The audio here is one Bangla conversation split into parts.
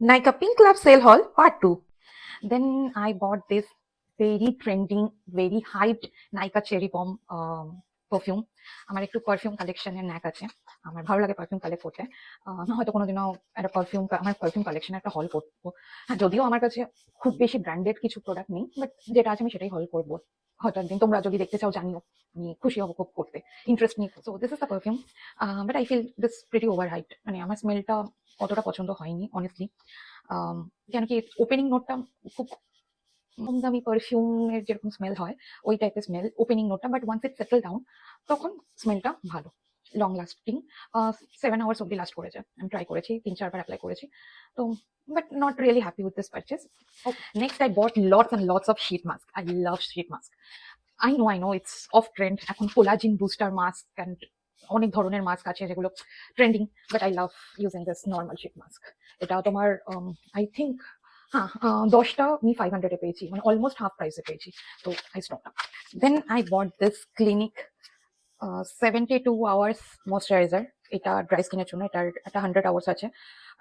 Nykaa Pink Club Sale Haul Part 2. Then I bought this very trending, very hyped Nykaa Cherry Bomb perfume. আমার একটু পারফিউম কালেকশনের ন্যাক আছে। আমার ভালো লাগে পারফিউম কালেক্ট করতে। হয়তো কোনোদিনও একটা আমার পারফিউম কালেকশনে একটা হল করবো। হ্যাঁ, যদিও আমার কাছে খুব বেশি ব্র্যান্ডেড কিছু প্রোডাক্ট নেই, বাট যেটা আছে আমি সেটাই হল করবো। হয়তো একদিন তোমরা যদি দেখতে চাও জানিও, আমি খুশি হবো খুব করতে, ইন্টারেস্ট নিয়ে। So this is the perfume, but I feel this pretty over hyped. মানে আমার স্মেলটা অতটা পছন্দ হয়নি অনেস্টলি। কেন কি ওপেনিং নোটটা খুব কম দামি পারফিউমের যেরকম স্মেল হয় ওই টাইপের স্মেল ওপেনিং নোটটা, but once it settle down তখন স্মেলটা ভালো, লং লাস্টিং। 7 আওয়ার্স অব্দি লাস্ট করেছে। আমি ট্রাই করেছি, 3-4 বার অ্যাপ্লাই করেছি তো, but not really happy with this purchase. Next I bought lots and lots of sheet mask. I love sheet mask. I know it's off trend, এখন কোলাজিন বুস্টার মাস্ক অ্যান্ড অনেক ধরনের মাস্ক আছে যেগুলো trending, but I love using this normal sheet mask. এটা তোমার আই থিঙ্ক, হ্যাঁ, 10টা আমি 500-এ পেয়েছি, মানে অলমোস্ট হাফ প্রাইসে পেয়েছি। তো I stock up. Then I bought this Clinique 72 hours moisturiser. এটা ড্রাই স্কিনের জন্য, এটার একটা 100 আওয়ার্স আছে।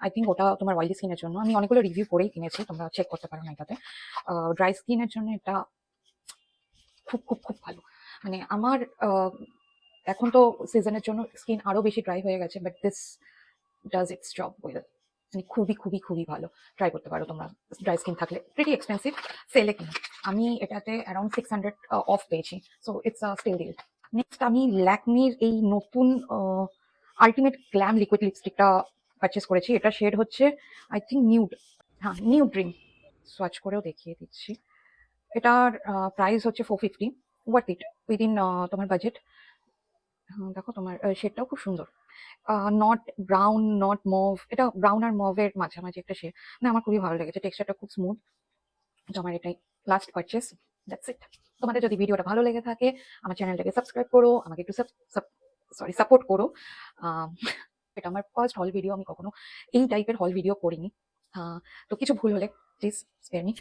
আই থিঙ্ক ওটা তোমার অয়েলি স্কিনের জন্য। আমি অনেকগুলো রিভিউ করেই কিনেছি, তোমরা চেক করতে পারো না এটাতে। ড্রাই স্কিনের জন্য এটা খুব খুব খুব ভালো। মানে আমার এখন তো সিজনের জন্য স্কিন আরো বেশি ড্রাই হয়ে গেছে, but this does its job well. মানে খুবই খুবই খুবই ভালো। ট্রাই করতে পারো তোমরা ড্রাই স্কিন থাকলে। প্রিটি এক্সপেন্সিভ, সেলে কিনা। আমি এটাতে অ্যারাউন্ড 600 অফ পেয়েছি, so it's a steal deal. Next আমি ল্যাকমির এই নতুন আলটিমেট গ্ল্যাম লিকুইড লিপস্টিকটা পারচেস করেছি। এটা শেড হচ্ছে আই থিঙ্ক নিউড, হ্যাঁ নিউড ড্রিম। সোয়াচ করেও দেখিয়ে দিচ্ছি। এটার প্রাইস হচ্ছে 450, ওয়ার্থ ইট উইদিন তোমার বাজেট। দেখো তোমার শেডটাও খুব সুন্দর, নট ব্রাউন নট মুভ, এটা ব্রাউন আর মুভের মাঝামাঝি একটা শেড। না, আমার খুবই ভালো লেগেছে, টেক্সচারটা খুব স্মুথ। তো আমার এটাই লাস্ট পারচেস, দ্যাটস ইট। তোমাদের যদি ভিডিওটা ভালো লেগে থাকে আমার চ্যানেলটাকে সাবস্ক্রাইব করো, আমাকে একটু সাপোর্ট করো। আহ, এটা আমার ফার্স্ট হল ভিডিও, আমি কখনো এই টাইপের হল ভিডিও করিনি। তো কিছু ভুল হলে প্লিজ স্পেয়ার মি।